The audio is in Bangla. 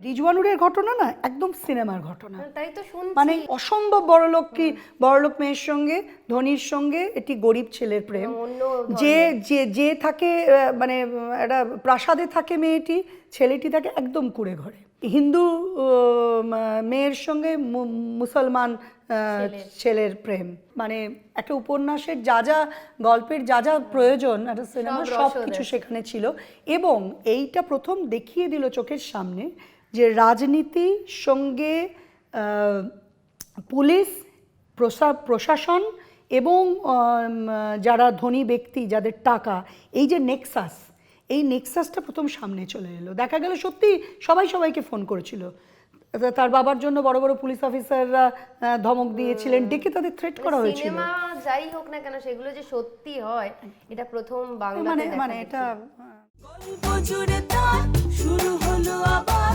রিজওয়ানুরের ঘটনা না একদম সিনেমার ঘটনা, তাই তো শুনছি। মানে অসম্ভব বড়লোক মেয়ের সঙ্গে ধনীর সঙ্গে এটি গরিব ছেলের প্রেম, অন্য যে যে যে থাকে মানে একটা প্রাসাদে থাকে মেয়েটি, ছেলেটি থাকে একদম কুঁড়ে ঘরে। হিন্দু মেয়ের সঙ্গে মুসলমান ছেলের প্রেম, মানে একটা উপন্যাসের যা যা গল্পের যা যা প্রয়োজন একটা সিনেমা সব কিছু সেখানে ছিল। এবং এইটা প্রথম দেখিয়ে দিল চোখের সামনে যে রাজনীতির সঙ্গে পুলিশ প্রশাসন এবং যারা ধনী ব্যক্তি যাদের টাকা, এই যে এই নেক্সাসটা প্রথম সামনে চলে এলো। দেখা গেল সত্যি সবাই সবাইকে ফোন করেছিল, তার বাবার জন্য বড় বড় পুলিশ অফিসাররা ধমক দিয়েছিলেন, ডেকে তাদের থ্রেট করা হয়েছিল। সিনেমা যাই হোক না কেন সেগুলো যে সত্যি হয় এটা প্রথম বাংলাতে মানে এটা গল্প জুড়ে তার শুরু হলো আবার